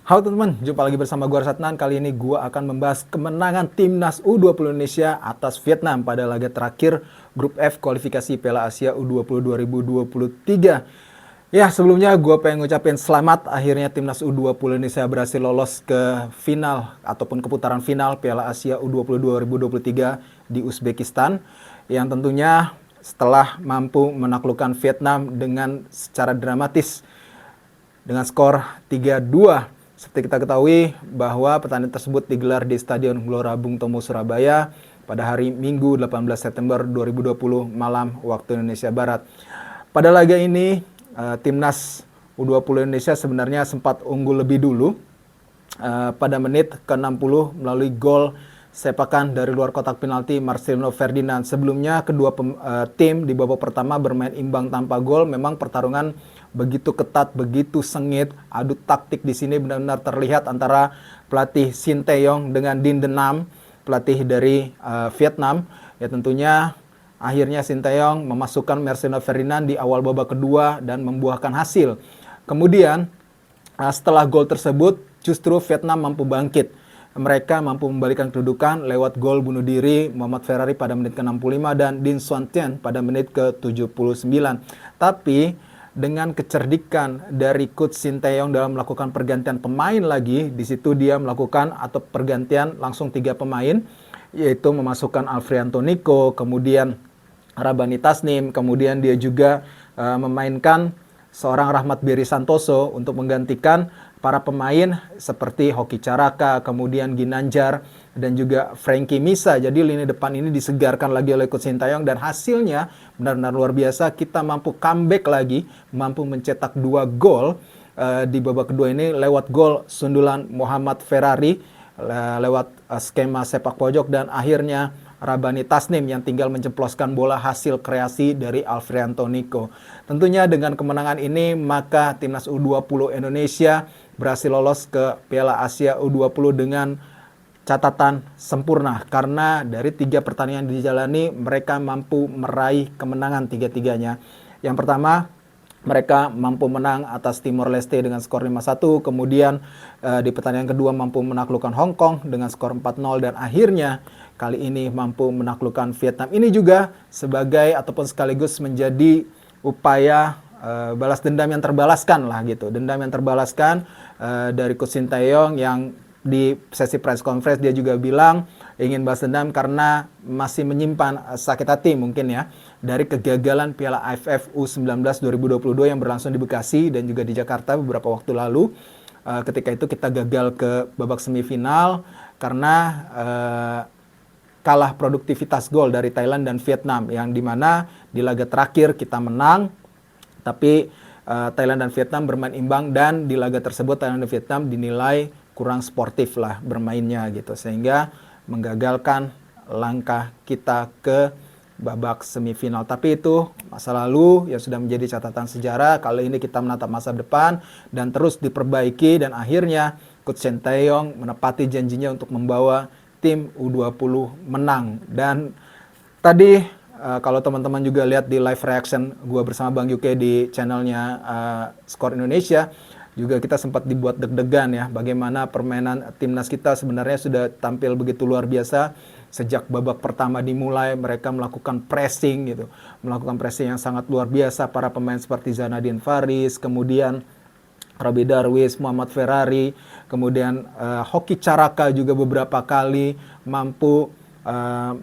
Halo teman-teman, jumpa lagi bersama gue Arsatnan. Kali ini gue akan membahas kemenangan timnas U20 Indonesia atas Vietnam pada laga terakhir Grup F kualifikasi Piala Asia U20 2023. Ya, sebelumnya gue pengen ngucapin selamat, akhirnya timnas U20 Indonesia berhasil lolos ke final ataupun keputaran final Piala Asia U20 2023 di Uzbekistan, yang tentunya setelah mampu menaklukkan Vietnam dengan secara dramatis dengan skor 3-2. Seperti kita ketahui bahwa pertandingan tersebut digelar di Stadion Gelora Bung Tomo Surabaya pada hari Minggu 18 September 2020 malam waktu Indonesia Barat. Pada laga ini timnas U20 Indonesia sebenarnya sempat unggul lebih dulu pada menit ke-60 melalui gol sepakan dari luar kotak penalti Marcelino Ferdinand. Sebelumnya kedua tim di babak pertama bermain imbang tanpa gol. Memang pertarungan begitu ketat, begitu sengit. Adu taktik di sini benar-benar terlihat antara pelatih Shin Tae-yong dengan Din Denam, pelatih dari Vietnam. Ya tentunya akhirnya Shin Tae-yong memasukkan Marcelino Ferdinand di awal babak kedua dan membuahkan hasil. Kemudian setelah gol tersebut justru Vietnam mampu bangkit. Mereka mampu membalikan kedudukan lewat gol bunuh diri Muhammad Ferrari pada menit ke-65 dan Din Xuan Tien pada menit ke-79. Tapi dengan kecerdikan dari Coach Shin Tae-yong dalam melakukan pergantian pemain lagi, di situ dia melakukan atau pergantian langsung 3 pemain, yaitu memasukkan Alfrianto Nico, kemudian Rabani Tasnim, kemudian dia juga memainkan seorang Rahmat Beri Santoso untuk menggantikan para pemain seperti Hoki Caraka, kemudian Ginanjar, dan juga Frankie Misa. Jadi lini depan ini disegarkan lagi oleh Coach Shin Tae-yong dan hasilnya benar-benar luar biasa. Kita mampu comeback lagi, mampu mencetak 2 gol di babak kedua ini lewat gol sundulan Muhammad Ferrari, lewat skema sepak pojok, dan akhirnya Rabani Tasnim yang tinggal menceploskan bola hasil kreasi dari Alfrianto Nico. Tentunya dengan kemenangan ini maka timnas U20 Indonesia berhasil lolos ke Piala Asia U20 dengan catatan sempurna, karena dari 3 pertandingan dijalani mereka mampu meraih kemenangan 3-tiganya. Yang pertama, mereka mampu menang atas Timor Leste dengan skor 5-1, kemudian di pertandingan kedua mampu menaklukkan Hong Kong dengan skor 4-0, dan akhirnya kali ini mampu menaklukkan Vietnam. Ini juga sebagai ataupun sekaligus menjadi upaya balas dendam yang terbalaskan lah gitu. Dendam yang terbalaskan dari Coach Shin Tae-yong yang di sesi press conference dia juga bilang ingin balas dendam karena masih menyimpan sakit hati mungkin ya dari kegagalan Piala AFF U19 2022 yang berlangsung di Bekasi dan juga di Jakarta beberapa waktu lalu. Ketika itu kita gagal ke babak semifinal karena kalah produktivitas gol dari Thailand dan Vietnam, yang dimana di laga terakhir kita menang, tapi Thailand dan Vietnam bermain imbang, dan di laga tersebut Thailand dan Vietnam dinilai kurang sportif lah bermainnya gitu, sehingga menggagalkan langkah kita ke babak semifinal. Tapi itu masa lalu yang sudah menjadi catatan sejarah. Kali ini kita menatap masa depan dan terus diperbaiki, dan akhirnya Coach Shin Tae-yong menepati janjinya untuk membawa tim U20 menang. Dan tadi kalau teman-teman juga lihat di live reaction gue bersama Bang Yuke di channelnya Skor Indonesia, juga kita sempat dibuat deg-degan ya, bagaimana permainan timnas kita sebenarnya sudah tampil begitu luar biasa. Sejak babak pertama dimulai mereka melakukan pressing gitu, melakukan pressing yang sangat luar biasa. Para pemain seperti Zanadin Faris, kemudian Robbie Darwis, Muhammad Ferrari, kemudian Hoki Caraka juga beberapa kali mampu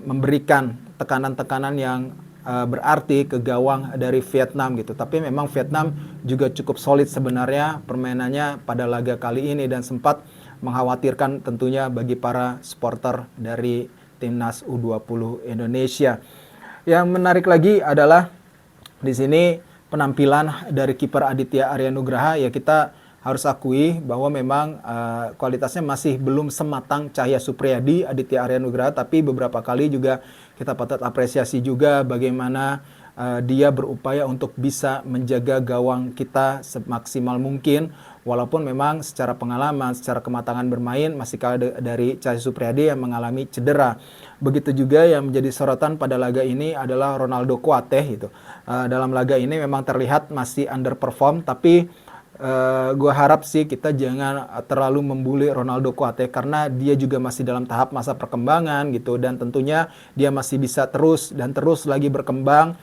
memberikan tekanan-tekanan yang berarti ke gawang dari Vietnam gitu. Tapi memang Vietnam juga cukup solid sebenarnya permainannya pada laga kali ini, dan sempat mengkhawatirkan tentunya bagi para supporter dari timnas U20 Indonesia. Yang menarik lagi adalah di sini penampilan dari kiper Aditya Arya Nugraha. Ya kita harus akui bahwa memang kualitasnya masih belum sematang Cahya Supriyadi, Aditya Arya Nugraha, tapi beberapa kali juga kita patut apresiasi juga bagaimana dia berupaya untuk bisa menjaga gawang kita semaksimal mungkin, walaupun memang secara pengalaman, secara kematangan bermain masih kalah dari Cahya Supriyadi yang mengalami cedera. Begitu juga yang menjadi sorotan pada laga ini adalah Ronaldo Kuateh gitu. Dalam laga ini memang terlihat masih underperform, tapi Gue harap sih kita jangan terlalu membuli Ronaldo Kuate karena dia juga masih dalam tahap masa perkembangan gitu, dan tentunya dia masih bisa terus dan terus lagi berkembang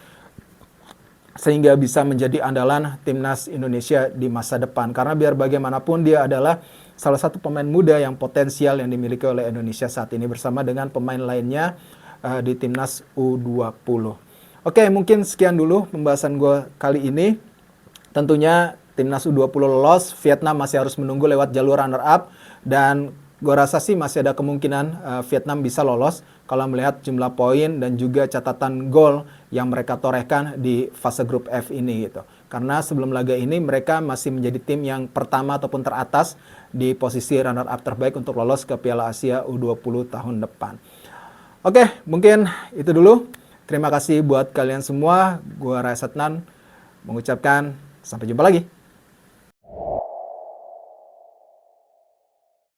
sehingga bisa menjadi andalan timnas Indonesia di masa depan. Karena biar bagaimanapun dia adalah salah satu pemain muda yang potensial yang dimiliki oleh Indonesia saat ini bersama dengan pemain lainnya di timnas U20. Oke, mungkin sekian dulu pembahasan gue kali ini. Tentunya timnas U20 lolos, Vietnam masih harus menunggu lewat jalur runner up, dan gue rasa sih masih ada kemungkinan Vietnam bisa lolos kalau melihat jumlah poin dan juga catatan gol yang mereka torehkan di fase grup F ini gitu. Karena sebelum laga ini mereka masih menjadi tim yang pertama ataupun teratas di posisi runner up terbaik untuk lolos ke Piala Asia U20 tahun depan. Oke, mungkin itu dulu. Terima kasih buat kalian semua. Gue Ray Setnan mengucapkan sampai jumpa lagi.